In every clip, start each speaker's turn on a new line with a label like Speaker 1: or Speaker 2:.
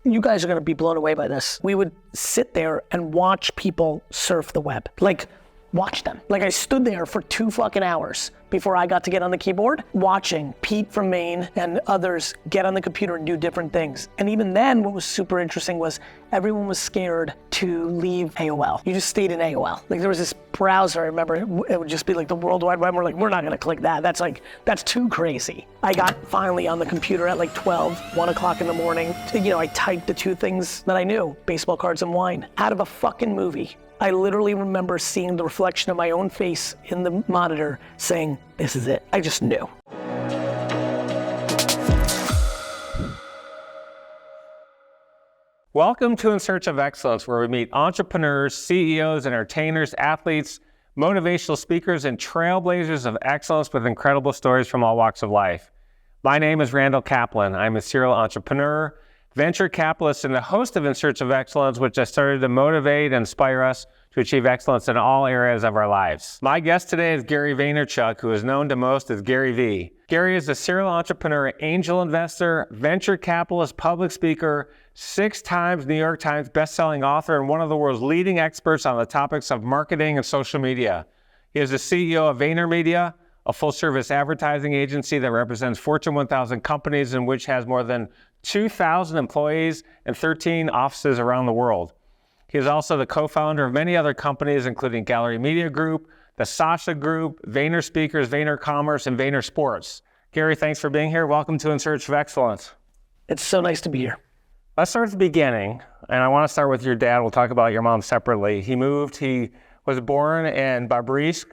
Speaker 1: You guys are gonna be blown away by this. We would sit there and watch people surf the web. Like, watch them. Like, I stood there for 2 fucking hours before I got to get on the keyboard, watching Pete from Maine and others get on the computer and do different things. And even then, what was super interesting was everyone was scared to leave AOL. You just stayed in AOL. Like, there was this browser, I remember, it would just be like the World Wide Web. We're like, we're not gonna click that. That's too crazy. I got finally on the computer at like 12, 1 o'clock in the morning. I typed the 2 things that I knew, baseball cards and wine, out of a fucking movie. I literally remember seeing the reflection of my own face in the monitor saying, this is it. I just knew.
Speaker 2: Welcome to In Search of Excellence, where we meet entrepreneurs, CEOs, entertainers, athletes, motivational speakers, and trailblazers of excellence with incredible stories from all walks of life. My name is Randall Kaplan. I'm a serial entrepreneur, venture capitalist, and the host of In Search of Excellence, which I started to motivate and inspire us to achieve excellence in all areas of our lives. My guest today is Gary Vaynerchuk, who is known to most as Gary V. Gary is a serial entrepreneur, angel investor, venture capitalist, public speaker, 6 times New York Times bestselling author, and one of the world's leading experts on the topics of marketing and social media. He is the CEO of VaynerMedia, a full-service advertising agency that represents Fortune 1000 companies and which has more than 2,000 employees and 13 offices around the world. He is also the co-founder of many other companies, including Gallery Media Group, the Sasha Group, Vayner Speakers, Vayner Commerce, and Vayner Sports. Gary, thanks for being here. Welcome to In Search of Excellence.
Speaker 1: It's so nice to be here.
Speaker 2: Let's start at the beginning, and I want to start with your dad. We'll talk about your mom separately. He was born in Babrisk,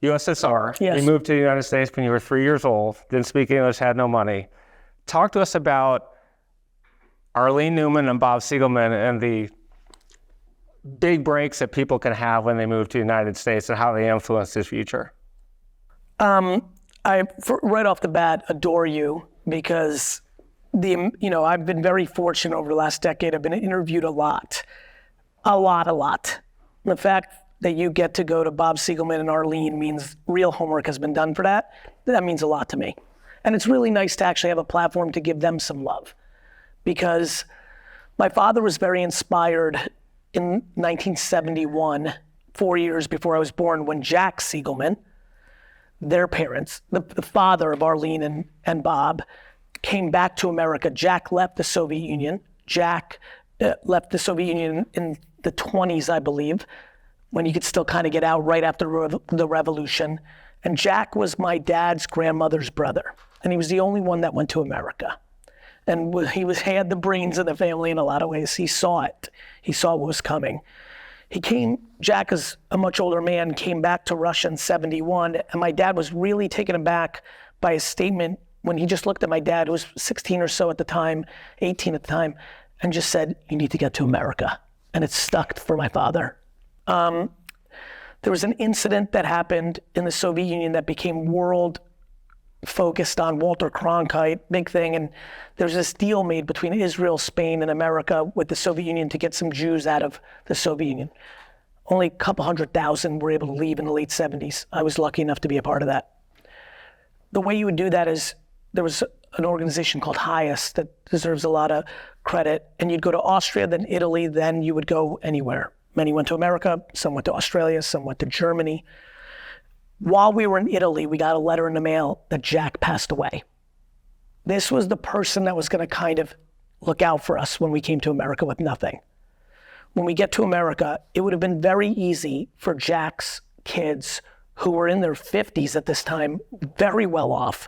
Speaker 2: USSR.
Speaker 1: Yes.
Speaker 2: He moved to the United States when you were 3 years old, didn't speak English, had no money. Talk to us about Arlene Newman and Bob Siegelman and the big breaks that people can have when they move to the United States and how they influence his future.
Speaker 1: Right off the bat, adore you because I've been very fortunate over the last decade. I've been interviewed a lot. The fact that you get to go to Bob Siegelman and Arlene means real homework has been done for that. That means a lot to me. And it's really nice to actually have a platform to give them some love because my father was very inspired in 1971, 4 years before I was born, when Jack Siegelman, their parents, the father of Arlene and Bob, came back to America. Jack left the Soviet Union. Jack left the Soviet Union in the 20s, I believe, when you could still kind of get out right after the revolution. And Jack was my dad's grandmother's brother. And he was the only one that went to America. And he had the brains of the family in a lot of ways. He saw it. He saw what was coming. Jack is a much older man, came back to Russia in 71. And my dad was really taken aback by his statement when he just looked at my dad, who was 16 or so at the time, 18 at the time, and just said, you need to get to America. And it stuck for my father. There was an incident that happened in the Soviet Union that became world focused on Walter Cronkite, big thing. And there's this deal made between Israel, Spain, and America with the Soviet Union to get some Jews out of the Soviet Union. Only a couple 100,000 were able to leave in the late 70s. I was lucky enough to be a part of that. The way you would do that is there was an organization called HIAS that deserves a lot of credit. And you'd go to Austria, then Italy, then you would go anywhere. Many went to America, some went to Australia, some went to Germany. While we were in Italy, we got a letter in the mail that Jack passed away. This was the person that was gonna kind of look out for us when we came to America with nothing. When we get to America, it would have been very easy for Jack's kids, who were in their 50s at this time, very well off,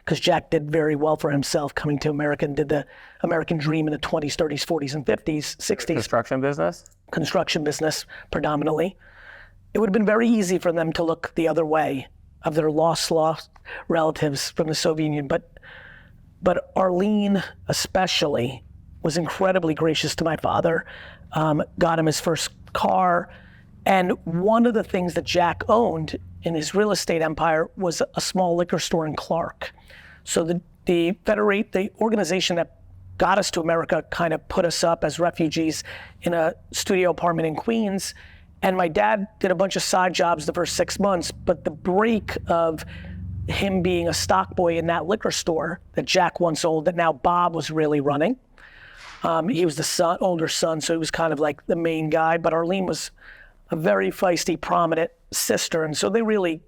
Speaker 1: because Jack did very well for himself coming to America and did the American dream in the 20s, 30s, 40s, and 50s, 60s.
Speaker 2: Construction business?
Speaker 1: Construction business, predominantly. It would have been very easy for them to look the other way of their lost relatives from the Soviet Union. But Arlene especially was incredibly gracious to my father, got him his first car. And one of the things that Jack owned in his real estate empire was a small liquor store in Clark. So the organization that got us to America kind of put us up as refugees in a studio apartment in Queens. And my dad did a bunch of side jobs the first 6 months, but the break of him being a stock boy in that liquor store that Jack once owned, that now Bob was really running, He was the older son, so he was kind of like the main guy. But Arlene was a very feisty, prominent sister, and so they really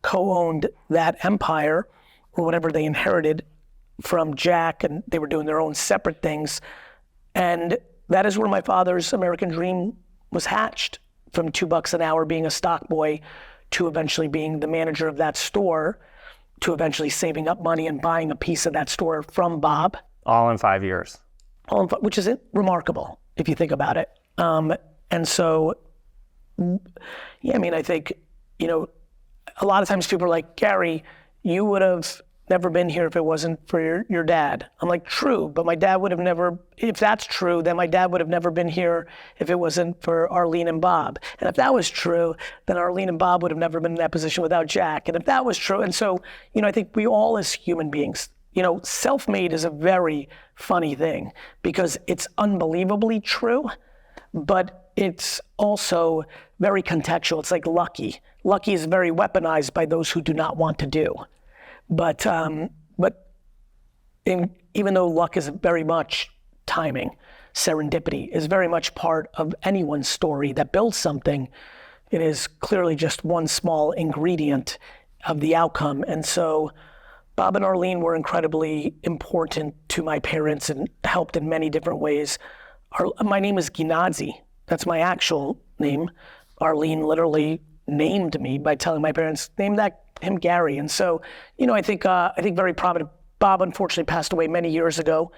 Speaker 1: co-owned that empire, or whatever they inherited from Jack, and they were doing their own separate things. And that is where my father's American dream was hatched, from $2 an hour being a stock boy to eventually being the manager of that store, to eventually saving up money and buying a piece of that store from Bob.
Speaker 2: All in 5 years.
Speaker 1: Which is remarkable if you think about it. And so, yeah, I mean, I think, a lot of times people are like, Gary, you would have never been here if it wasn't for your dad. I'm like, true, but my dad would have never, if that's true, then my dad would have never been here if it wasn't for Arlene and Bob. And if that was true, then Arlene and Bob would have never been in that position without Jack. And if that was true, and so, I think we all as human beings, self-made is a very funny thing because it's unbelievably true, but it's also very contextual. It's like lucky. Lucky is very weaponized by those who do not want to do. But even though luck is very much timing, serendipity is very much part of anyone's story that builds something, it is clearly just one small ingredient of the outcome. And so Bob and Arlene were incredibly important to my parents and helped in many different ways. My name is Ginazi. That's my actual name. Arlene literally named me by telling my parents, name him Gary. And so, I think very prominent. Bob unfortunately passed away many years ago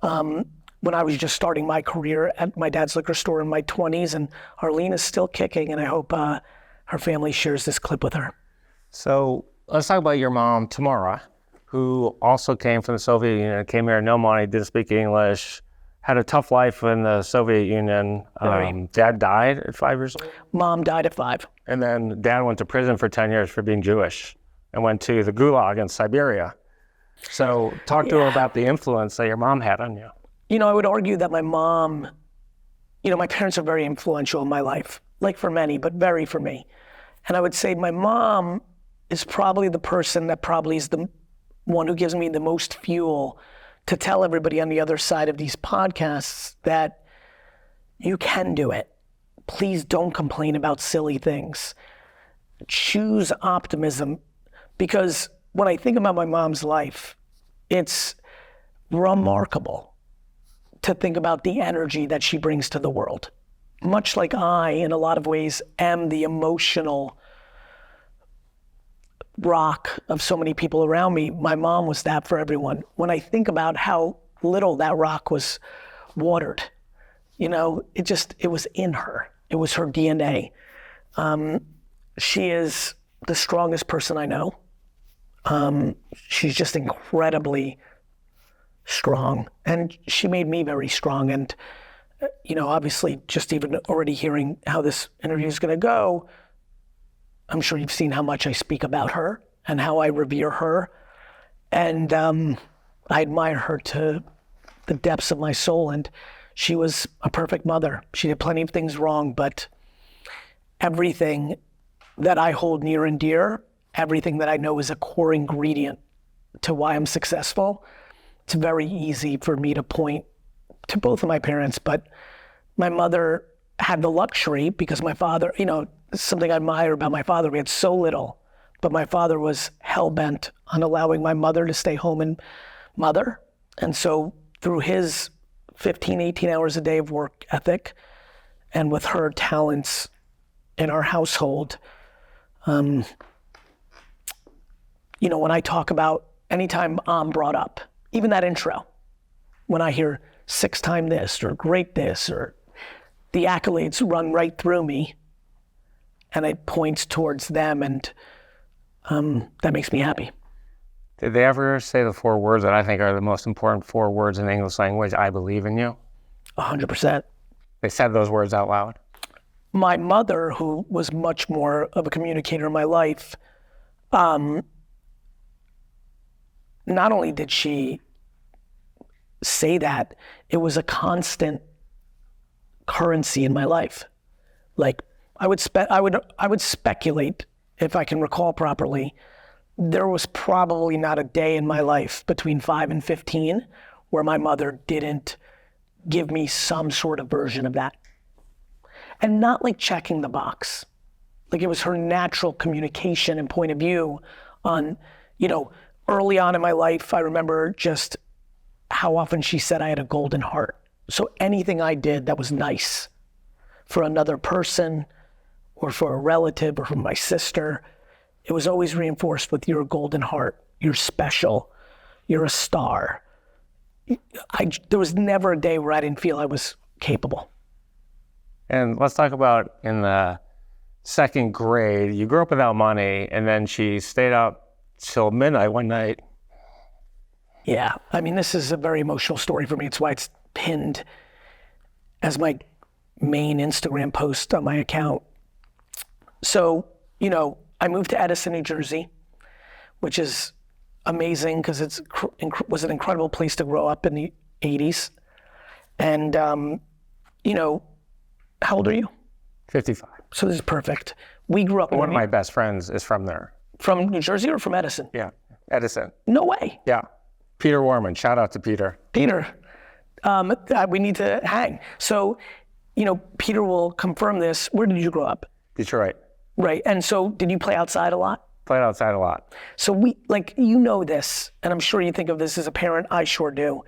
Speaker 1: when I was just starting my career at my dad's liquor store in my 20s, and Arlene is still kicking, and I hope her family shares this clip with her.
Speaker 2: So let's talk about your mom, Tamara, who also came from the Soviet Union, came here, no money, didn't speak English, had a tough life in the Soviet Union. Dad died at 5 years old?
Speaker 1: Mom died at 5.
Speaker 2: And then Dad went to prison for 10 years for being Jewish and went to the Gulag in Siberia. So talk to her about the influence that your mom had on you.
Speaker 1: I would argue that my mom, my parents are very influential in my life, like for many, but very for me. And I would say my mom is probably the person that probably is the one who gives me the most fuel to tell everybody on the other side of these podcasts that you can do it. Please don't complain about silly things. Choose optimism, because when I think about my mom's life, it's remarkable to think about the energy that she brings to the world. Much like I, in a lot of ways, am the emotional rock of so many people around me, my mom was that for everyone. When I think about how little that rock was watered, it was in her. It was her DNA. She is the strongest person I know. She's just incredibly strong, and she made me very strong. And, obviously just even already hearing how this interview is going to go, I'm sure you've seen how much I speak about her and how I revere her. And I admire her to the depths of my soul. And she was a perfect mother. She did plenty of things wrong, but everything that I hold near and dear, everything that I know is a core ingredient to why I'm successful, it's very easy for me to point to both of my parents. But my mother had the luxury, because my father, something I admire about my father, we had so little, but my father was hell-bent on allowing my mother to stay home and mother. And so through his 15, 18 hours a day of work ethic, and with her talents in our household, when I talk about, anytime I'm brought up, even that intro, when I hear 6-time this or great this, or the accolades run right through me, and it points towards them, and that makes me happy.
Speaker 2: Did they ever say the 4 words that I think are the most important 4 words in the English language? I believe in you.
Speaker 1: 100%.
Speaker 2: They said those words out loud.
Speaker 1: My mother, who was much more of a communicator in my life, not only did she say that, it was a constant currency in my life. Like I would speculate, if I can recall properly, there was probably not a day in my life between 5 and 15 where my mother didn't give me some sort of version of that. And not like checking the box. Like it was her natural communication and point of view on, early on in my life, I remember just how often she said I had a golden heart. So anything I did that was nice for another person or for a relative or for my sister, it was always reinforced with you're a golden heart, you're special, you're a star. There was never a day where I didn't feel I was capable.
Speaker 2: And let's talk about in the second grade, you grew up without money, and then she stayed up till midnight one night.
Speaker 1: Yeah, I mean, this is a very emotional story for me. It's why it's pinned as my main Instagram post on my account. So, I moved to Edison, New Jersey, which is amazing because it was an incredible place to grow up in the 80s. And, how old are you?
Speaker 2: 55.
Speaker 1: So this is perfect. We grew up.
Speaker 2: One of my best friends is from there.
Speaker 1: From New Jersey or from Edison?
Speaker 2: Yeah, Edison.
Speaker 1: No way.
Speaker 2: Yeah. Peter Warman. Shout out to Peter.
Speaker 1: Peter, we need to hang. So, Peter will confirm this. Where did you grow up?
Speaker 2: Detroit.
Speaker 1: Right. And so did you play outside a lot?
Speaker 2: Played outside a lot.
Speaker 1: So this, and I'm sure you think of this as a parent, I sure do.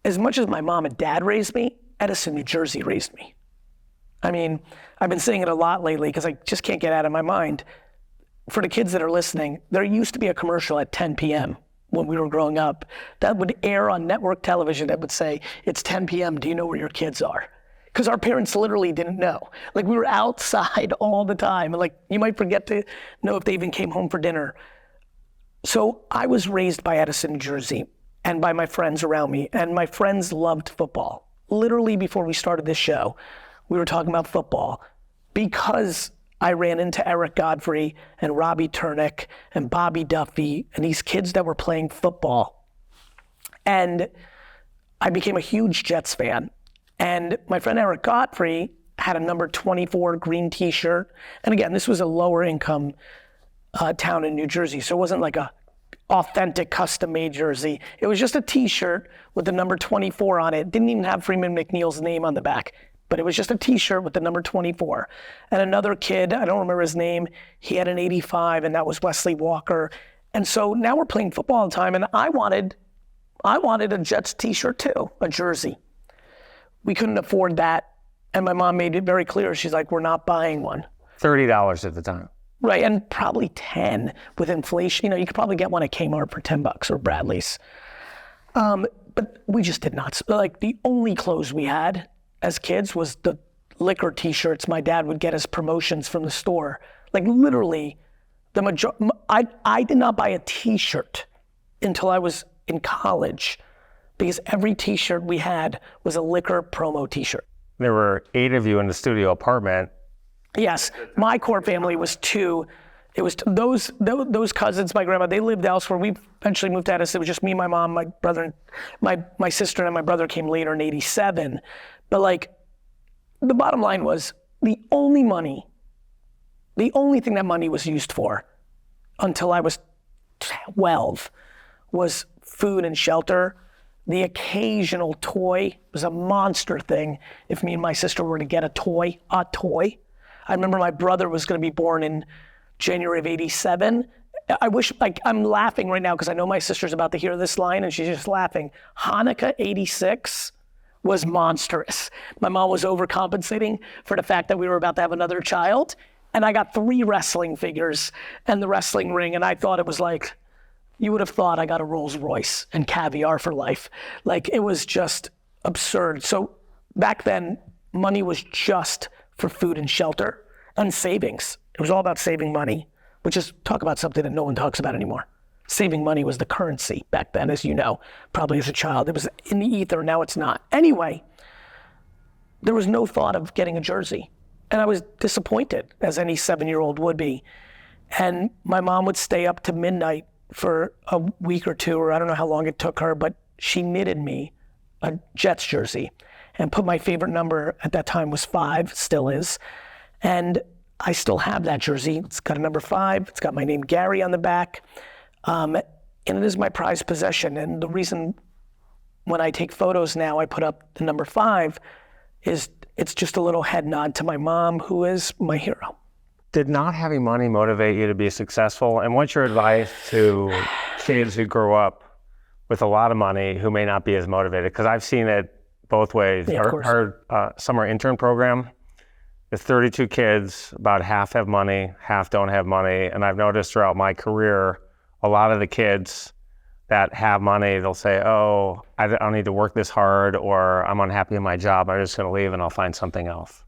Speaker 1: As much as my mom and dad raised me, Edison, New Jersey raised me. I mean, I've been saying it a lot lately because I just can't get out of my mind. For the kids that are listening, there used to be a commercial at 10 p.m. when we were growing up that would air on network television that would say, it's 10 p.m., do you know where your kids are? Because our parents literally didn't know. Like we were outside all the time. Like you might forget to know if they even came home for dinner. So I was raised by Edison, New Jersey, and by my friends around me. And my friends loved football. Literally before we started this show, we were talking about football because I ran into Eric Godfrey and Robbie Turnick and Bobby Duffy and these kids that were playing football. And I became a huge Jets fan. And my friend Eric Godfrey had a number 24 green t-shirt. And again, this was a lower income town in New Jersey. So it wasn't like a authentic custom made jersey. It was just a t-shirt with the number 24 on it. Didn't even have Freeman McNeil's name on the back, but it was just a t-shirt with the number 24. And another kid, I don't remember his name, he had an 85 and that was Wesley Walker. And so now we're playing football all the time and I wanted a Jets t-shirt too, a jersey. We couldn't afford that. And my mom made it very clear. She's like, we're not buying one.
Speaker 2: $30 at the time.
Speaker 1: Right, and probably 10 with inflation. You could probably get one at Kmart for $10 or Bradley's. But we just did not. Like the only clothes we had as kids was the liquor t-shirts my dad would get as promotions from the store. Like literally, I did not buy a t-shirt until I was in college because every t-shirt we had was a liquor promo t-shirt.
Speaker 2: There were 8 of you in the studio apartment.
Speaker 1: Yes, my core family was 2. It was those cousins, my grandma, they lived elsewhere. We eventually moved to Edison. It was just me, my mom, my brother, my sister and my brother came later in 87. But like, the bottom line was the only thing that money was used for until I was 12 was food and shelter. The occasional toy was a monster thing. If me and my sister were to get a toy. I remember my brother was going to be born in January of 87. I wish, I'm laughing right now because I know my sister's about to hear this line and she's just laughing. Hanukkah 86 was monstrous. My mom was overcompensating for the fact that we were about to have another child. And I got 3 wrestling figures and the wrestling ring. And I thought it was like, you would have thought I got a Rolls Royce and caviar for life. Like it was just absurd. So back then, money was just for food and shelter and savings. It was all about saving money, which is talk about something that no one talks about anymore. Saving money was the currency back then, as you know, probably as a child. It was in the ether, now it's not. Anyway, there was no thought of getting a jersey. And I was disappointed, as any 7-year-old would be. And my mom would stay up to midnight for a week or 2, or I don't know how long it took her, but she knitted me a Jets jersey and put my favorite number at that time was 5, still is. And I still have that jersey. It's got a number 5. It's got my name, Gary, on the back. And it is my prized possession. And the reason when I take photos now, I put up the number 5, it's just a little head nod to my mom, who is my hero.
Speaker 2: Did not having money motivate you to be successful? And what's your advice to kids who grow up with a lot of money who may not be as motivated? Because I've seen it both ways.
Speaker 1: Yeah, of course.
Speaker 2: Our summer intern program is 32 kids, about half have money, half don't have money. And I've noticed throughout my career, a lot of the kids that have money, they'll say, oh, I don't need to work this hard, or I'm unhappy in my job, I'm just gonna leave and I'll find something else.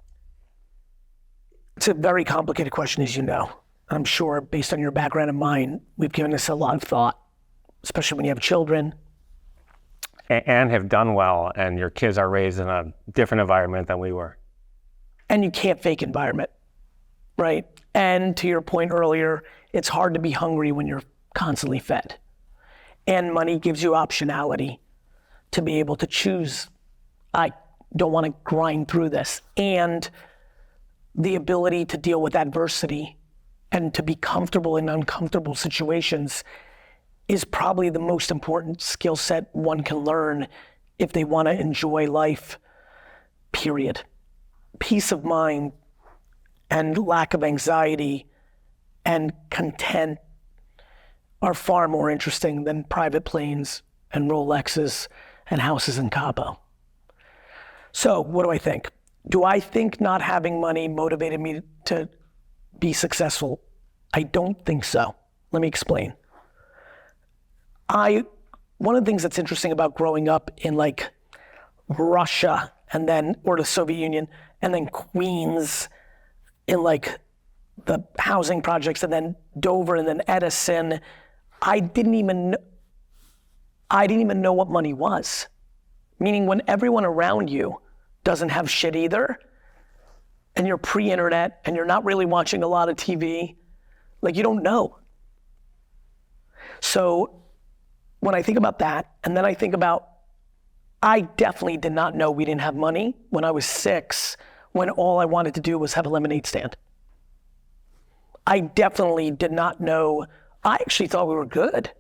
Speaker 1: It's a very complicated question, as you know. I'm sure based on your background and mine, we've given this a lot of thought, especially when you have children.
Speaker 2: And have done well, and your kids are raised in a different environment than we were.
Speaker 1: And you can't fake environment, right? And to your point earlier, it's hard to be hungry when you're constantly fed. And money gives you optionality to be able to choose, I don't want to grind through this. And the ability to deal with adversity and to be comfortable in uncomfortable situations is probably the most important skill set one can learn if they want to enjoy life, period. Peace of mind and lack of anxiety and content are far more interesting than private planes and Rolexes and houses in Cabo. So what do I think? Do I think not having money motivated me to be successful? I don't think so. Let me explain. One of the things that's interesting about growing up in like Russia and then, or the Soviet Union, and then Queens in like the housing projects, and then Dover, and then Edison, I didn't even know what money was. Meaning when everyone around you doesn't have shit either, and you're pre-internet, and you're not really watching a lot of TV, like you don't know. So when I think about that, and then I think about, I definitely did not know we didn't have money when I was 6, when all I wanted to do was have a lemonade stand. I definitely did not know, I actually thought we were good,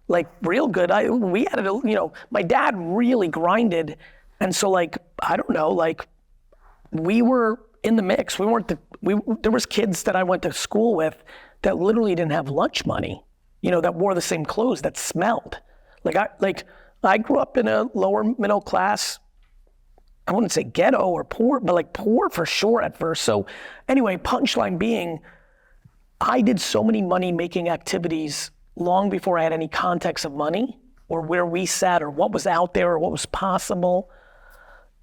Speaker 1: like real good. We had it, my dad really grinded. And so like, I don't know, like we were in the mix. There was kids that I went to school with that literally didn't have lunch money, that wore the same clothes, that smelled. I grew up in a lower middle class, I wouldn't say ghetto or poor, but like poor for sure at first. So anyway, punchline being, I did so many money making activities long before I had any context of money or where we sat or what was out there or what was possible.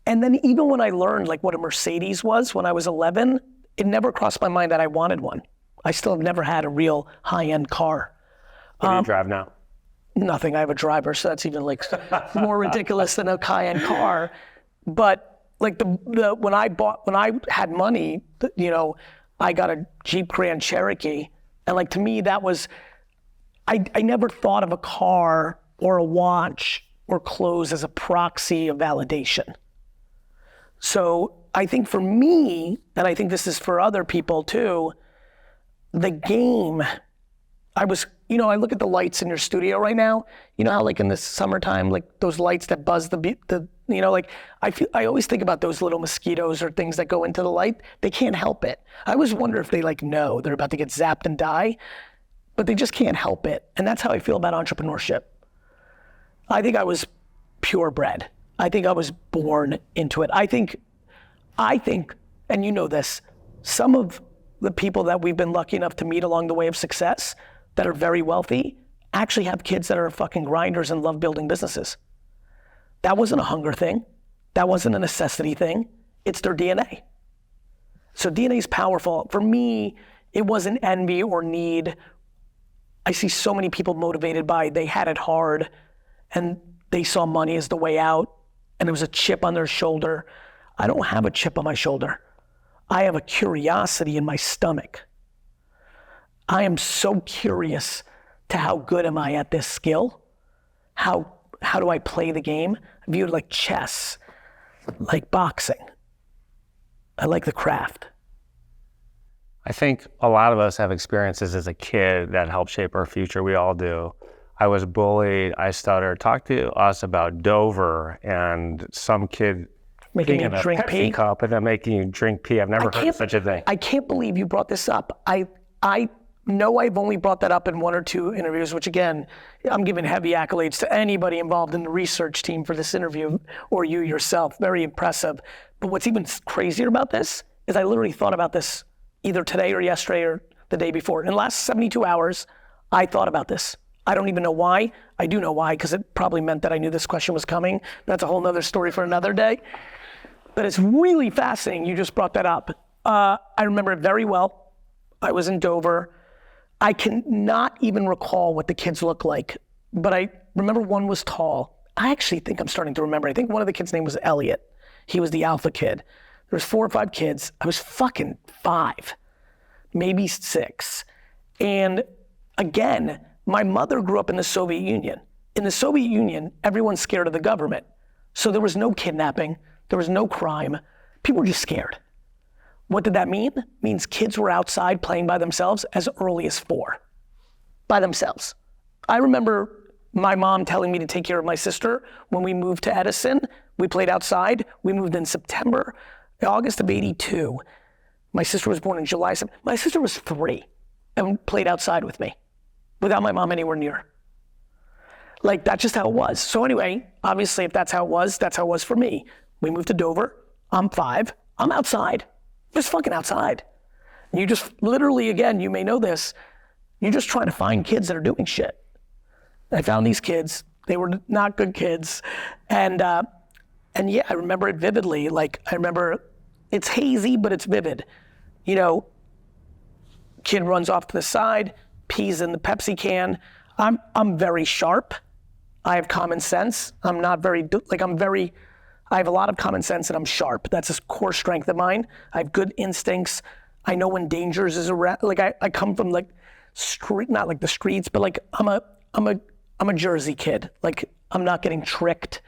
Speaker 1: And then even when I learned like what a Mercedes was when I was 11, it never crossed my mind that I wanted one. I still have never had a real high-end car.
Speaker 2: What do you drive now?
Speaker 1: Nothing, I have a driver, so that's even like more ridiculous than a high-end car. But like when I had money, I got a Jeep Grand Cherokee. And like to me that was, I never thought of a car or a watch or clothes as a proxy of validation. So I think for me, and I think this is for other people too, the game, I look at the lights in your studio right now, how like in the summertime, like those lights that buzz I always think about those little mosquitoes or things that go into the light. They can't help it. I always wonder if they know they're about to get zapped and die, but they just can't help it. And that's how I feel about entrepreneurship. I think I was purebred. I think I was born into it. I think, and you know this, some of the people that we've been lucky enough to meet along the way of success that are very wealthy actually have kids that are fucking grinders and love building businesses. That wasn't a hunger thing. That wasn't a necessity thing. It's their DNA. So DNA is powerful. For me, it wasn't envy or need. I see so many people motivated by they had it hard and they saw money as the way out and there was a chip on their shoulder. I don't have a chip on my shoulder. I have a curiosity in my stomach. I am so curious to how good am I at this skill? How do I play the game? I view it like chess, like boxing. I like the craft.
Speaker 2: I think a lot of us have experiences as a kid that help shape our future. We all do. I was bullied, I stuttered. Talk to us about Dover and some kid
Speaker 1: Making me
Speaker 2: in a
Speaker 1: drink
Speaker 2: Pepsi
Speaker 1: pee.
Speaker 2: cup and then making you drink pee. I've never heard of such a thing.
Speaker 1: I can't believe you brought this up. I know I've only brought that up in 1 or 2 interviews, which again, I'm giving heavy accolades to anybody involved in the research team for this interview, or you yourself, very impressive. But what's even crazier about this is I literally thought about this either today or yesterday or the day before. In the last 72 hours, I thought about this. I don't even know why. I do know why, because it probably meant that I knew this question was coming. That's a whole nother story for another day. But it's really fascinating you just brought that up. I remember it very well. I was in Dover. I cannot even recall what the kids looked like, but I remember one was tall. I actually think I'm starting to remember. I think one of the kids' name was Elliot. He was the alpha kid. There was 4 or 5 kids. I was fucking 5, maybe 6. And again, my mother grew up in the Soviet Union. In the Soviet Union, everyone's scared of the government. So there was no kidnapping, there was no crime. People were just scared. What did that mean? It means kids were outside playing by themselves as early as 4, by themselves. I remember my mom telling me to take care of my sister when we moved to Edison. We played outside. We moved in August of '82. My sister was born in July. My sister was 3 and played outside with me without my mom anywhere near. Like, that's just how it was. So anyway, obviously, if that's how it was for me. We moved to Dover. I'm 5. I'm outside. Just fucking outside. You just literally, again, you may know this, you're just trying to find kids that are doing shit. I found these kids. They were not good kids. And yeah, I remember it vividly. Like, I remember, it's hazy, but it's vivid. You know, kid runs off to the side, pees in the Pepsi can. I'm very sharp. I have common sense. I'm not very, I have a lot of common sense and I'm sharp. That's a core strength of mine. I have good instincts. I know when dangers is around. Like I come from like street, not like the streets, but like I'm a Jersey kid. Like I'm not getting tricked.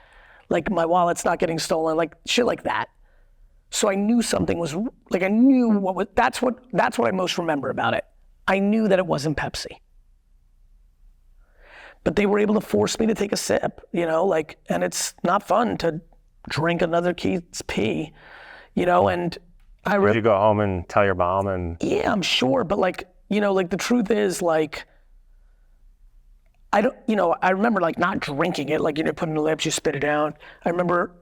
Speaker 1: Like my wallet's not getting stolen. Like shit like that. So I knew something was like I knew what was. That's what I most remember about it. I knew that it wasn't Pepsi. But they were able to force me to take a sip. You know, like, and it's not fun to drink another kid's pee, you know, and
Speaker 2: Did you go home and tell your mom? And
Speaker 1: yeah, I'm sure, but like, you know, like the truth is like, I remember like not drinking it, like, you know, put it in the lips, you spit it out. I remember,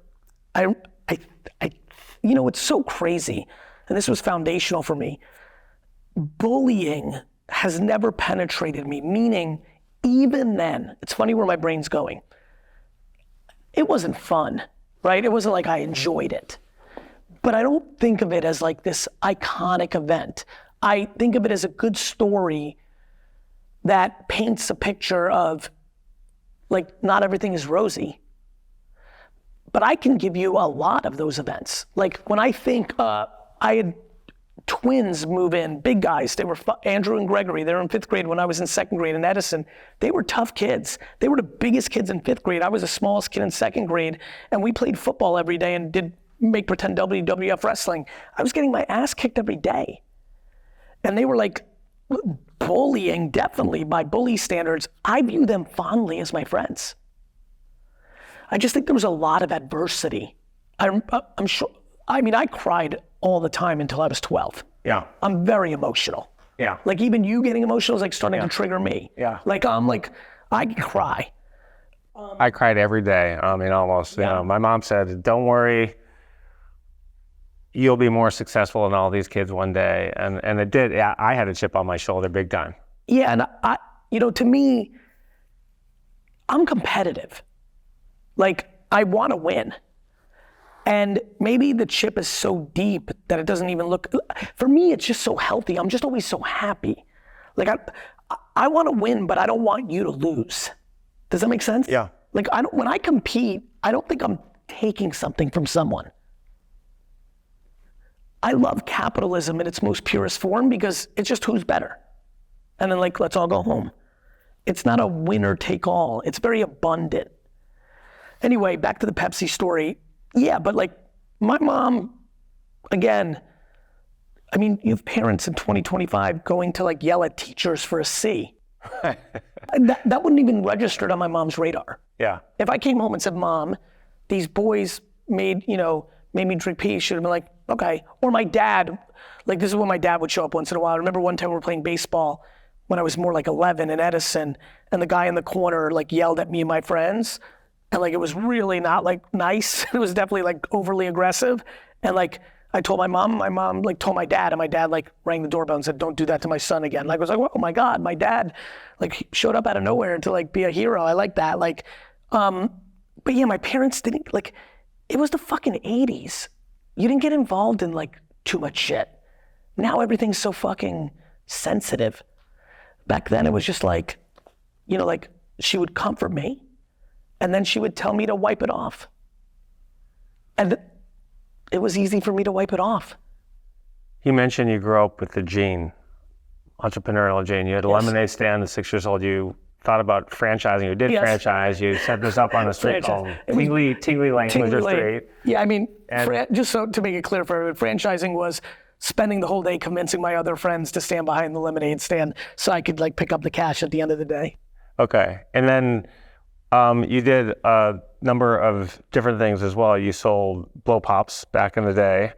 Speaker 1: you know, it's so crazy, and this was foundational for me. Bullying has never penetrated me, meaning even then, it's funny where my brain's going. It wasn't fun. Right? It wasn't like I enjoyed it. But I don't think of it as like this iconic event. I think of it as a good story that paints a picture of like not everything is rosy. But I can give you a lot of those events. Like when I think I had twins move in, big guys. They were Andrew and Gregory. They were in 5th grade when I was in 2nd grade in Edison. They were tough kids. They were the biggest kids in 5th grade. I was the smallest kid in 2nd grade, and we played football every day and did make pretend WWF wrestling. I was getting my ass kicked every day. And they were like bullying, definitely by bully standards. I view them fondly as my friends. I just think there was a lot of adversity. I'm sure, I mean, I cried all the time until I was 12.
Speaker 2: yeah,
Speaker 1: I'm very emotional.
Speaker 2: yeah.
Speaker 1: Like even you getting emotional is like starting to trigger me.
Speaker 2: Yeah.
Speaker 1: Like I can cry.
Speaker 2: I cried every day. I mean, almost. You know, my mom said, "Don't worry, you'll be more successful than all these kids one day," and it did. Yeah, I had a chip on my shoulder, big time.
Speaker 1: Yeah, and I, you know, to me, I'm competitive. Like I want to win. And maybe the chip is so deep that it doesn't even look, for me, it's just so healthy. I'm just always so happy. Like I want to win, but I don't want you to lose. Does that make sense?
Speaker 2: Yeah.
Speaker 1: Like when I compete, I don't think I'm taking something from someone. I love capitalism in its most purest form because it's just who's better. And then like, let's all go home. It's not a winner take all. It's very abundant. Anyway, back to the Pepsi story. Yeah, but like my mom, again, I mean, you have parents in 2025 going to like yell at teachers for a C. That wouldn't even registered on my mom's radar.
Speaker 2: Yeah.
Speaker 1: If I came home and said, Mom, these boys made me drink pee, she'd have been like, okay. Or my dad, like this is when my dad would show up once in a while. I remember one time we were playing baseball when I was more like 11 in Edison, and the guy in the corner like yelled at me and my friends, and like it was really not like nice. It was definitely like overly aggressive. And like I told my mom like told my dad, and my dad like rang the doorbell and said, don't do that to my son again. Like I was like, oh my God, my dad like showed up out of nowhere to like be a hero. I like that. Like, but yeah, my parents didn't like, it was the fucking 80s. You didn't get involved in like too much shit. Now everything's so fucking sensitive. Back then it was just like, like she would comfort me and then she would tell me to wipe it off. And it was easy for me to wipe it off.
Speaker 2: You mentioned you grew up with the gene, entrepreneurial gene. You had a lemonade stand at 6 years old. You thought about franchising. You did franchise. You set this up on a street called Tingley Lane. Street.
Speaker 1: Yeah, I mean, just so to make it clear for everyone, franchising was spending the whole day convincing my other friends to stand behind the lemonade stand so I could like pick up the cash at the end of the day.
Speaker 2: Okay, and then you did a number of different things as well. You sold blow pops back in the day.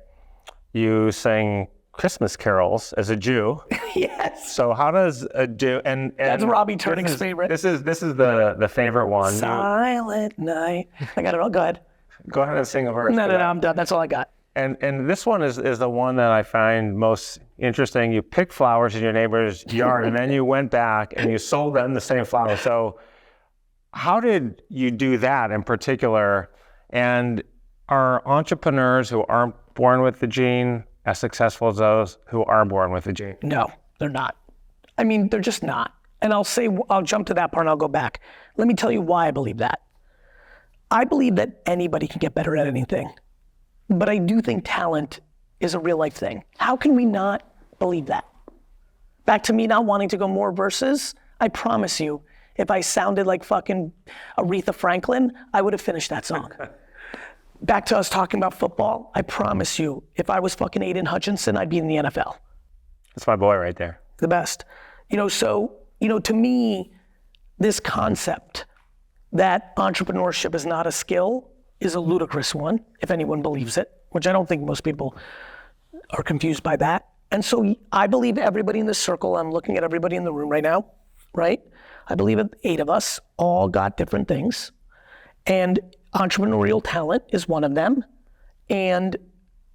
Speaker 2: You sang Christmas carols as a Jew.
Speaker 1: Yes.
Speaker 2: So how does a Jew and
Speaker 1: that's Robbie Turning's favorite.
Speaker 2: This is the favorite one.
Speaker 1: Silent night. I got it all. Go ahead.
Speaker 2: Go ahead and sing a verse.
Speaker 1: No, I'm done. That's all I got.
Speaker 2: And this one is the one that I find most interesting. You picked flowers in your neighbor's yard and then you went back and you sold them the same flowers. So how did you do that in particular? And are entrepreneurs who aren't born with the gene as successful as those who are born with the gene?
Speaker 1: No, they're not. I mean, they're just not. And I'll jump to that part and I'll go back. Let me tell you why I believe that. I believe that anybody can get better at anything. But I do think talent is a real life thing. How can we not believe that? Back to me not wanting to go more verses, I promise you, if I sounded like fucking Aretha Franklin, I would have finished that song. Back to us talking about football, I promise you, if I was fucking Aiden Hutchinson, I'd be in the NFL.
Speaker 2: That's my boy right there.
Speaker 1: The best. To me, this concept that entrepreneurship is not a skill is a ludicrous one, if anyone believes it, which I don't think most people are confused by that. And so I believe everybody in this circle, I'm looking at everybody in the room right now, right? I believe that 8 of us all got different things. And entrepreneurial talent is one of them. And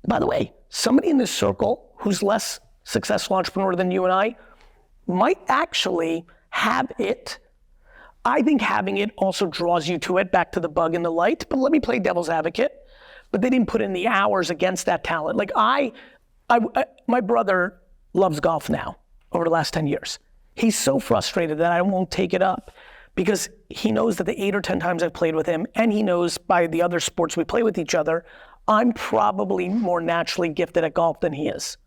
Speaker 1: by the way, somebody in this circle who's less successful entrepreneur than you and I might actually have it. I think having it also draws you to it, back to the bug and the light, but let me play devil's advocate. But they didn't put in the hours against that talent. Like my brother loves golf now over the last 10 years. He's so frustrated that I won't take it up because he knows that the 8 or 10 times I've played with him, and he knows by the other sports we play with each other, I'm probably more naturally gifted at golf than he is.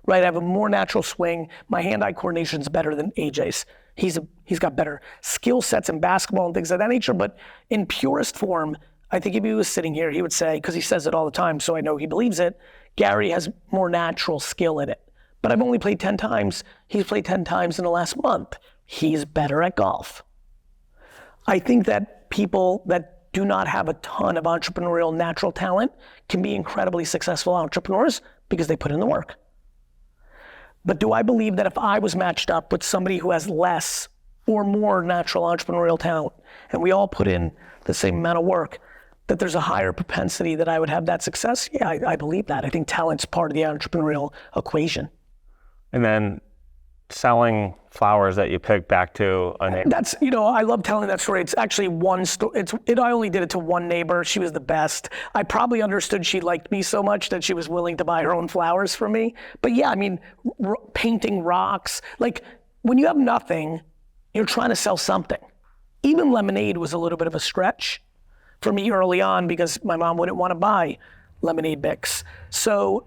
Speaker 1: Right, I have a more natural swing. My hand-eye coordination's better than AJ's. He's got better skill sets in basketball and things of that nature, but in purest form, I think if he was sitting here, he would say, because he says it all the time, so I know he believes it, Gary has more natural skill in it. But I've only played 10 times. He's played 10 times in the last month. He's better at golf. I think that people that do not have a ton of entrepreneurial natural talent can be incredibly successful entrepreneurs because they put in the work. But do I believe that if I was matched up with somebody who has less or more natural entrepreneurial talent, and we all put in the same amount of work, that there's a higher propensity that I would have that success? Yeah, I believe that. I think talent's part of the entrepreneurial equation.
Speaker 2: And then selling flowers that you picked back to a neighbor.
Speaker 1: That's, I love telling that story. It's actually one story. I only did it to one neighbor. She was the best. I probably understood she liked me so much that she was willing to buy her own flowers for me. But yeah, I mean, painting rocks. Like when you have nothing, you're trying to sell something. Even lemonade was a little bit of a stretch for me early on because my mom wouldn't want to buy lemonade mix. So,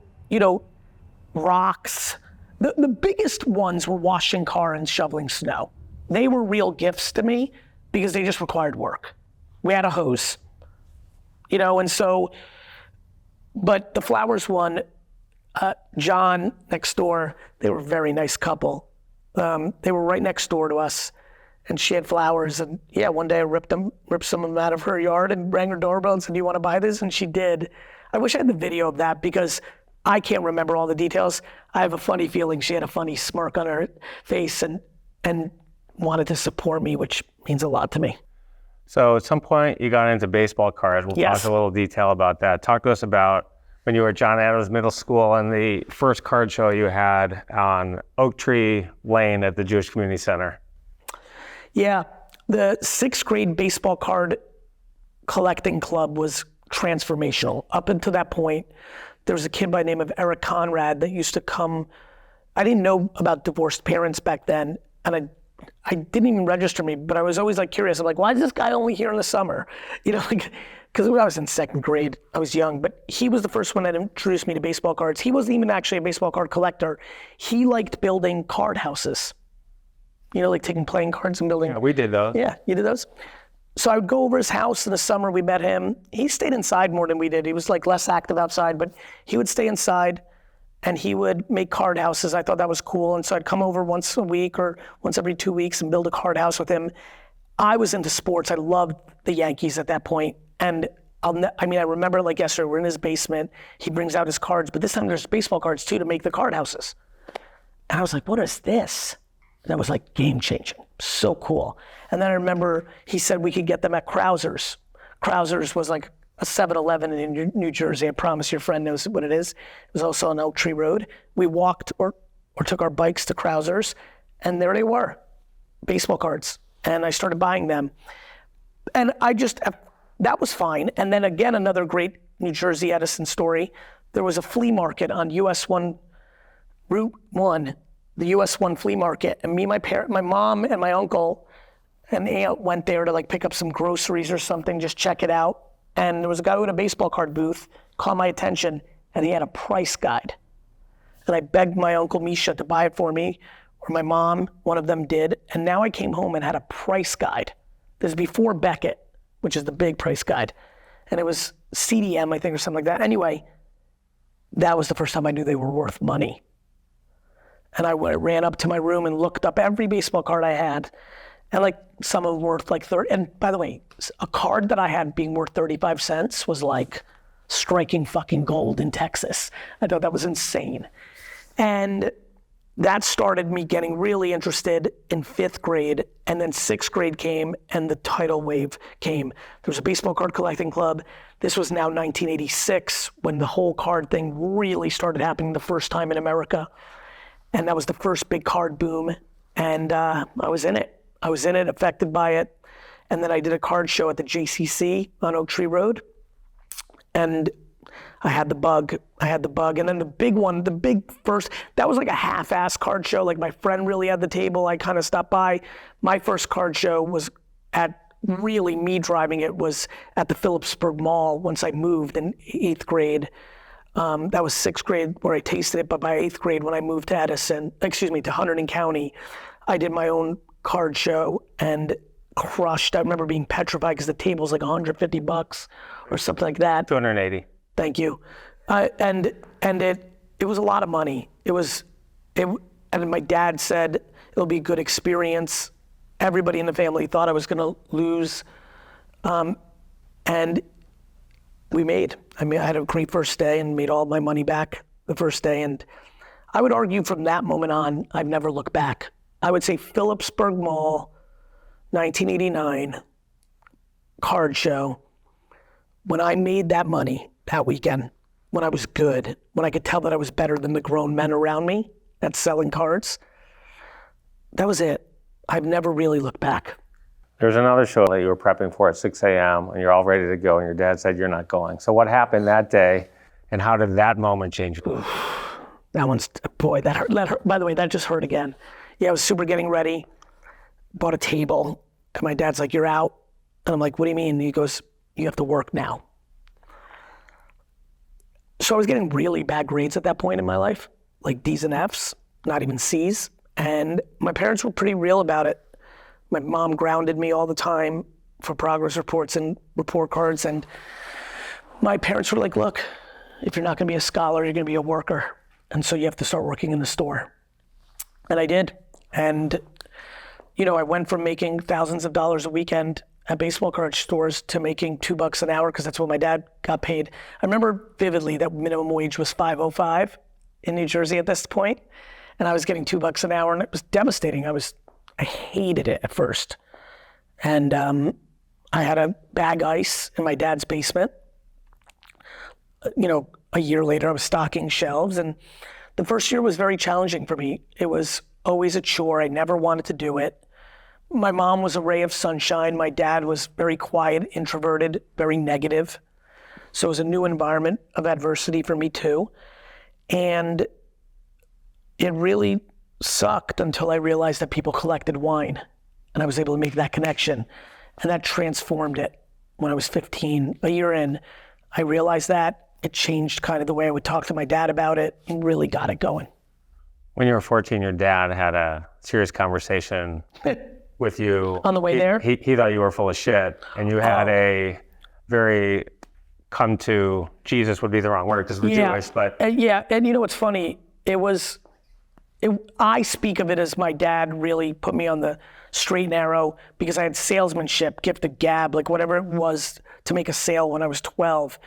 Speaker 1: rocks. The biggest ones were washing car and shoveling snow. They were real gifts to me because they just required work. We had a hose, and so, but the flowers one, John next door, they were a very nice couple. They were right next door to us, and she had flowers. And yeah, one day I ripped some of them out of her yard and rang her doorbell and said, "Do you want to buy this?" And she did. I wish I had the video of that because I can't remember all the details. I have a funny feeling she had a funny smirk on her face and wanted to support me, which means a lot to me.
Speaker 2: So at some point you got into baseball cards. We'll
Speaker 1: Yes.
Speaker 2: talk a little detail about that. Talk to us about when you were at John Adams Middle School and the first card show you had on Oak Tree Lane at the Jewish Community Center.
Speaker 1: Yeah, the 6th grade baseball card collecting club was transformational. Up until that point, there was a kid by the name of Eric Conrad that used to come. I didn't know about divorced parents back then, and I didn't even register me, but I was always like curious. I'm like, why is this guy only here in the summer? You know, like, because when I was in 2nd grade, I was young, but he was the first one that introduced me to baseball cards. He wasn't even actually a baseball card collector. He liked building card houses. You know, like taking playing cards and building.
Speaker 2: Yeah, we did those.
Speaker 1: Yeah, you did those? So I would go over his house in the summer, we met him. He stayed inside more than we did. He was like less active outside, but he would stay inside and he would make card houses. I thought that was cool. And so I'd come over once a week or once every 2 weeks and build a card house with him. I was into sports. I loved the Yankees at that point. And I remember like yesterday, we're in his basement. He brings out his cards, but this time there's baseball cards too to make the card houses. And I was like, what is this? That was like game changing, so cool. And then I remember he said we could get them at Krauser's. Krauser's was like a 7-Eleven in New Jersey. I promise your friend knows what it is. It was also on Oak Tree Road. We walked or took our bikes to Krauser's, and there they were, baseball cards. And I started buying them. And that was fine. And then again, another great New Jersey Edison story. There was a flea market on US 1, Route 1, the US 1 flea market, and me, my mom and my uncle and aunt went there to like pick up some groceries or something, just check it out. And there was a guy who had a baseball card booth, caught my attention, and he had a price guide. And I begged my uncle Misha to buy it for me, or my mom, one of them did. And now I came home and had a price guide. This is before Beckett, which is the big price guide. And it was CDM, I think, or something like that. Anyway, that was the first time I knew they were worth money. And I ran up to my room and looked up every baseball card I had. And like some of them worth like 30, and by the way, a card that I had being worth 35 cents was like striking fucking gold in Texas. I thought that was insane. And that started me getting really interested in 5th grade, and then 6th grade came and the tidal wave came. There was a baseball card collecting club. This was now 1986 when the whole card thing really started happening the first time in America. And that was the first big card boom, and I was in it. I was in it, affected by it. And then I did a card show at the JCC on Oak Tree Road, and I had the bug. And then the big one, the big first, that was like a half-ass card show. Like my friend really had the table, I kind of stopped by. My first card show was really me driving it was at the Phillipsburg Mall once I moved in 8th grade. That was 6th grade where I tasted it, but by 8th grade when I moved to to Hunterdon County, I did my own card show and crushed. I remember being petrified because the table was like $150 or something like that.
Speaker 2: 280.
Speaker 1: Thank you. And it was a lot of money. And my dad said it'll be a good experience. Everybody in the family thought I was gonna lose. And we made. I had a great first day and made all my money back the first day. And I would argue from that moment on, I've never looked back. I would say Phillipsburg Mall, 1989, card show. When I made that money that weekend, when I was good, when I could tell that I was better than the grown men around me at selling cards, that was it. I've never really looked back.
Speaker 2: There's another show that you were prepping for at 6 a.m. and you're all ready to go and your dad said you're not going. So what happened that day and how did that moment change?
Speaker 1: That one's, boy, that hurt. By the way, that just hurt again. Yeah, I was super getting ready, bought a table, and my dad's like, you're out. And I'm like, what do you mean? And he goes, you have to work now. So I was getting really bad grades at that point in my life, like D's and F's, not even C's. And my parents were pretty real about it. My mom grounded me all the time for progress reports and report cards. And my parents were like, look, if you're not gonna be a scholar, you're gonna be a worker. And so you have to start working in the store. And I did. And, you know, I went from making thousands of dollars a weekend at baseball card stores to making $2 an hour because that's what my dad got paid. I remember vividly that minimum wage was $5.05 in New Jersey at this point, and I was getting $2 an hour, and it was devastating. I hated it at first. And I had a bag ice in my dad's basement. You know, a year later, I was stocking shelves, and the first year was very challenging for me. It was always a chore. I never wanted to do it. My mom was a ray of sunshine. My dad was very quiet, introverted, very negative. So it was a new environment of adversity for me too. And it really sucked until I realized that people collected wine, and I was able to make that connection, and that transformed it. When I was 15, a year in, I realized that it changed kind of the way I would talk to my dad about it and really got it going.
Speaker 2: When you were 14, your dad had a serious conversation with you.
Speaker 1: On the way there?
Speaker 2: He thought you were full of shit, and you had a very come to Jesus would be the wrong word because we're Jewish, but.
Speaker 1: Yeah, and you know what's funny? I speak of it as my dad really put me on the straight and narrow because I had salesmanship, gift of gab, like whatever it was to make a sale when I was 12.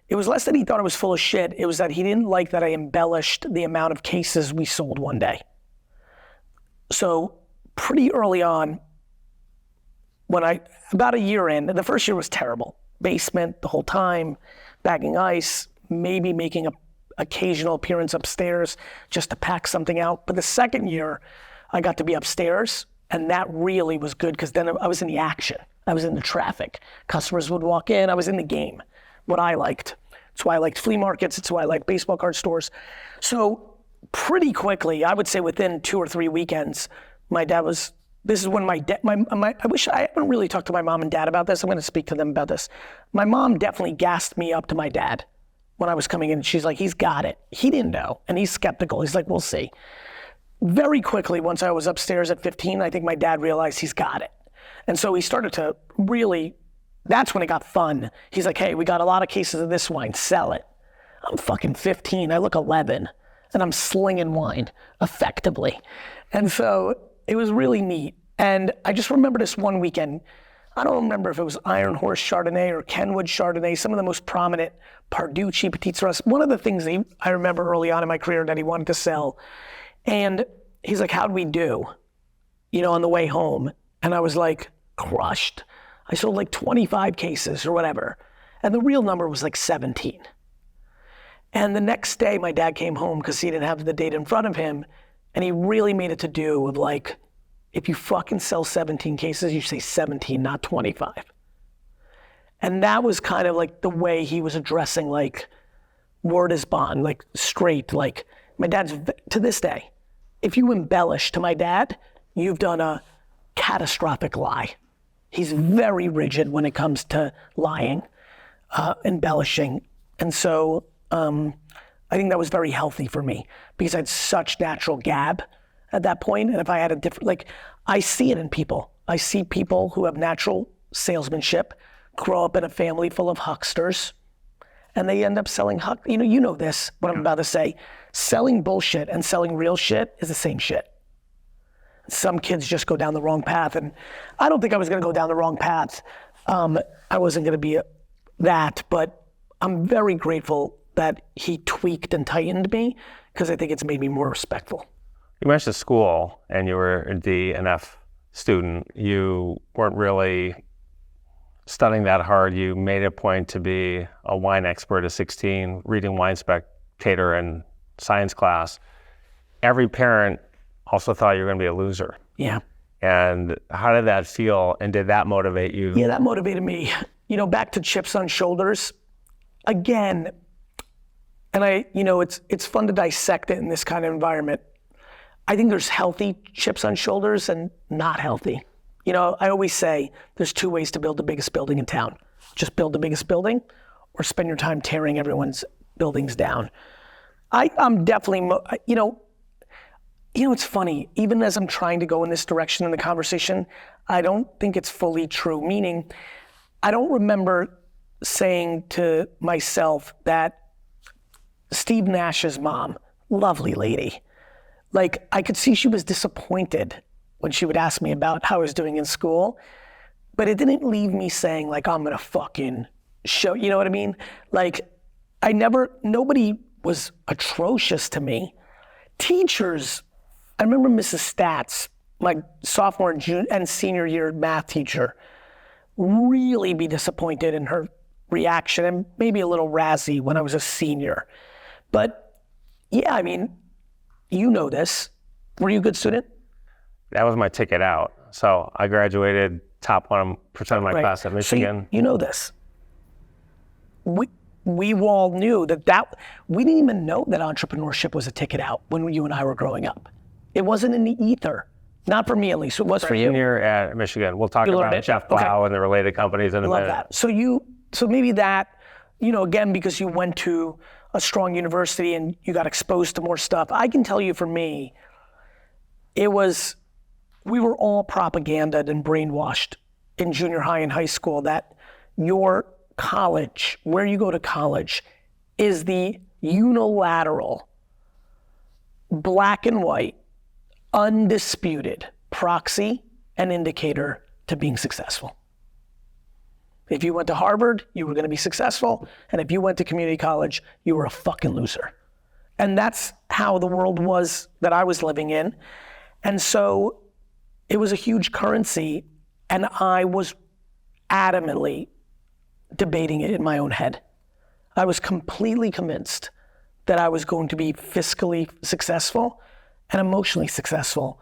Speaker 1: It was less that he thought I was full of shit, it was that he didn't like that I embellished the amount of cases we sold one day. So pretty early on, about a year in, the first year was terrible. Basement the whole time, bagging ice, maybe making an occasional appearance upstairs just to pack something out. But the second year, I got to be upstairs, and that really was good because then I was in the action. I was in the traffic. Customers would walk in, I was in the game, what I liked. It's why I liked flea markets, it's why I liked baseball card stores. So pretty quickly, I would say within 2 or 3 weekends, my dad was, this is when I haven't really talked to my mom and dad about this. I'm gonna speak to them about this. My mom definitely gassed me up to my dad when I was coming in. She's like, he's got it. He didn't know, and he's skeptical. He's like, we'll see. Very quickly, once I was upstairs at 15, I think my dad realized he's got it. And so he started to really, that's when it got fun. He's like, hey, we got a lot of cases of this wine, sell it. I'm fucking 15, I look 11, and I'm slinging wine effectively. And so it was really neat. And I just remember this one weekend, I don't remember if it was Iron Horse Chardonnay or Kenwood Chardonnay, some of the most prominent Parducci, Petit Sirahs. One of the things that I remember early on in my career that he wanted to sell. And he's like, how'd we do? You know, on the way home. And I was like, crushed. I sold like 25 cases or whatever. And the real number was like 17. And the next day my dad came home because he didn't have the data in front of him. And he really made it to do with like, if you fucking sell 17 cases, you say 17, not 25. And that was kind of like the way he was addressing like, word is bond, like straight, like my dad's, to this day, if you embellish to my dad, you've done a catastrophic lie. He's very rigid when it comes to lying, embellishing. And so I think that was very healthy for me because I had such natural gab at that point. And if I had a different, like, I see it in people. I see people who have natural salesmanship, grow up in a family full of hucksters, and they end up selling, you know this, what I'm about to say. Selling bullshit and selling real shit is the same shit. Some kids just go down the wrong path, and I don't think I was gonna go down the wrong path. I wasn't gonna be that, but I'm very grateful that he tweaked and tightened me because I think it's made me more respectful.
Speaker 2: You mentioned school, and you were a D and F student. You weren't really studying that hard. You made a point to be a wine expert at 16, reading Wine Spectator in science class. Every parent also thought you were gonna be a loser.
Speaker 1: Yeah.
Speaker 2: And how did that feel, and did that motivate you?
Speaker 1: Yeah, that motivated me. You know, back to chips on shoulders. Again, and it's fun to dissect it in this kind of environment. I think there's healthy chips on shoulders and not healthy. You know, I always say there's 2 ways to build the biggest building in town. Just build the biggest building or spend your time tearing everyone's buildings down. I'm definitely, it's funny, even as I'm trying to go in this direction in the conversation, I don't think it's fully true. Meaning, I don't remember saying to myself that Steve Nash's mom, lovely lady, Like, I could see she was disappointed when she would ask me about how I was doing in school, but it didn't leave me saying, like, I'm gonna fucking show, you know what I mean? Like, nobody was atrocious to me. Teachers, I remember Mrs. Stats, my sophomore and senior year math teacher, really be disappointed in her reaction and maybe a little razzy when I was a senior. But yeah, I mean, you know this. Were you a good student?
Speaker 2: That was my ticket out. So I graduated top 1% of my class at Michigan.
Speaker 1: So you know this. We all knew that we didn't even know that entrepreneurship was a ticket out when you and I were growing up. It wasn't in the ether. Not for me, at least. It was for you.
Speaker 2: Here at Michigan. We'll talk about Jeff Blau and the related companies in a minute.
Speaker 1: I love that. So maybe that, again, because you went to a strong university and you got exposed to more stuff. I can tell you for me, we were all propagandaed and brainwashed in junior high and high school that your college, where you go to college, is the unilateral, black and white, undisputed proxy and indicator to being successful. If you went to Harvard, you were gonna be successful, and if you went to community college, you were a fucking loser. And that's how the world was that I was living in. And so it was a huge currency, and I was adamantly debating it in my own head. I was completely convinced that I was going to be fiscally successful and emotionally successful.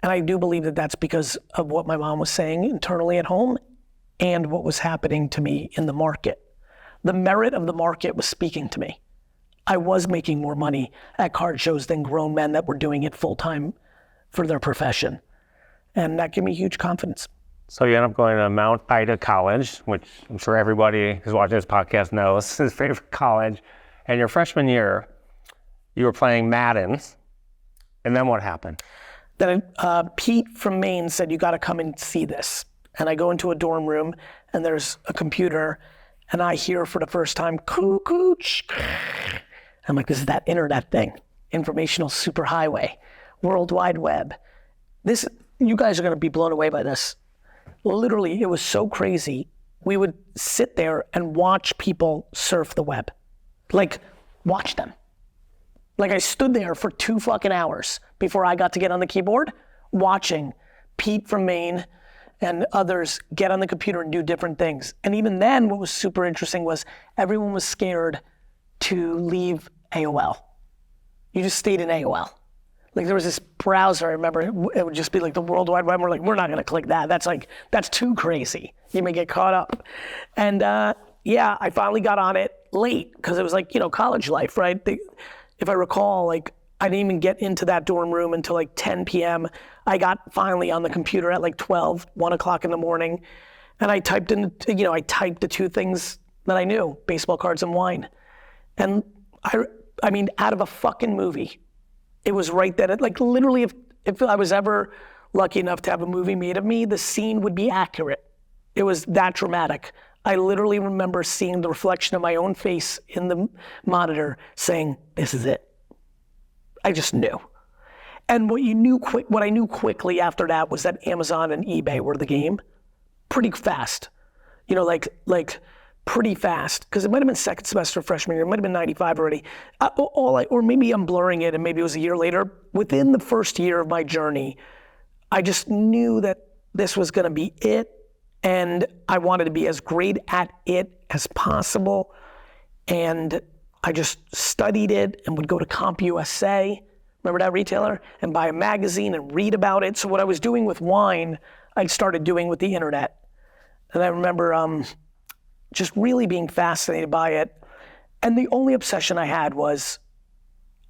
Speaker 1: And I do believe that that's because of what my mom was saying internally at home and what was happening to me in the market. The merit of the market was speaking to me. I was making more money at card shows than grown men that were doing it full time for their profession. And that gave me huge confidence.
Speaker 2: So you end up going to Mount Ida College, which I'm sure everybody who's watching this podcast knows his favorite college. And your freshman year, you were playing Madden. And then what happened?
Speaker 1: Then Pete from Maine said, you gotta come and see this. And I go into a dorm room and there's a computer and I hear for the first time, cuckoo. I'm like, this is that internet thing, informational superhighway, World Wide Web. You guys are gonna be blown away by this. Literally, it was so crazy. We would sit there and watch people surf the web. Like, watch them. Like, I stood there for 2 fucking hours before I got to get on the keyboard, watching Pete from Maine and others get on the computer and do different things. And even then, what was super interesting was everyone was scared to leave AOL. You just stayed in AOL. Like, there was this browser, I remember, it would just be like the World Wide Web. We're like, we're not gonna click that. That's too crazy. You may get caught up. And yeah, I finally got on it late, because it was like, college life, right? If I recall, like, I didn't even get into that dorm room until like 10 p.m. I got finally on the computer at like 12, 1 o'clock in the morning, and I typed the 2 things that I knew, baseball cards and wine. And I mean, out of a fucking movie. It was right then, like literally if I was ever lucky enough to have a movie made of me, the scene would be accurate. It was that dramatic. I literally remember seeing the reflection of my own face in the monitor saying, this is it. I just knew. And what I knew quickly after that was that Amazon and eBay were the game. Pretty fast. Pretty fast, because it might have been second semester freshman year, it might have been 95 already. Or maybe I'm blurring it and maybe it was a year later. Within the first year of my journey, I just knew that this was gonna be it, and I wanted to be as great at it as possible. And I just studied it and would go to CompUSA, remember that retailer, and buy a magazine and read about it. So what I was doing with wine, I started doing with the internet. And I remember just really being fascinated by it. And the only obsession I had was,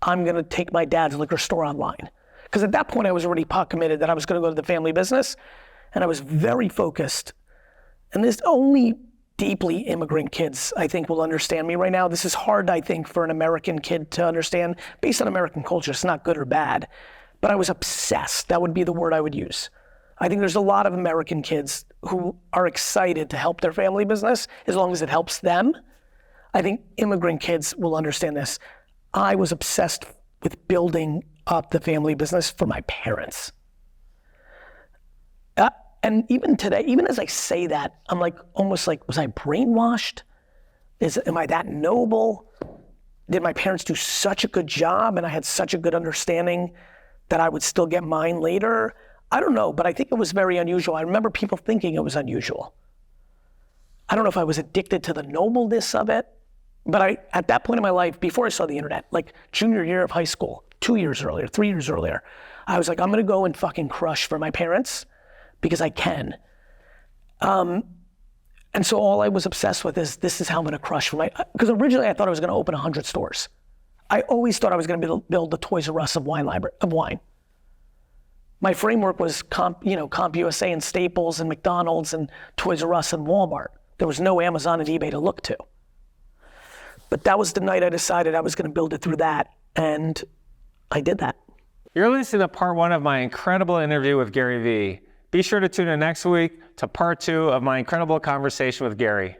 Speaker 1: I'm gonna take my dad's liquor store online. Because at that point I was already pot committed that I was gonna go to the family business, and I was very focused. And this only deeply immigrant kids, I think, will understand me right now. This is hard, I think, for an American kid to understand. Based on American culture, it's not good or bad, but I was obsessed. That would be the word I would use. I think there's a lot of American kids who are excited to help their family business as long as it helps them. I think immigrant kids will understand this. I was obsessed with building up the family business for my parents. And even today, even as I say that, I'm like, almost like, was I brainwashed? Am I that noble? Did my parents do such a good job and I had such a good understanding that I would still get mine later? I don't know, but I think it was very unusual. I remember people thinking it was unusual. I don't know if I was addicted to the nobleness of it, but at that point in my life, before I saw the internet, like junior year of high school, 2 years earlier, 3 years earlier, I was like, I'm gonna go and fucking crush for my parents because I can. And so all I was obsessed with is, this is how I'm gonna crush for because originally I thought I was gonna open 100 stores. I always thought I was gonna build the Toys R Us of wine. My framework was CompUSA and Staples and McDonald's and Toys R Us and Walmart. There was no Amazon and eBay to look to. But that was the night I decided I was gonna build it through that, and I did that.
Speaker 2: You're listening to part 1 of my incredible interview with Gary Vee. Be sure to tune in next week to part 2 of my incredible conversation with Gary.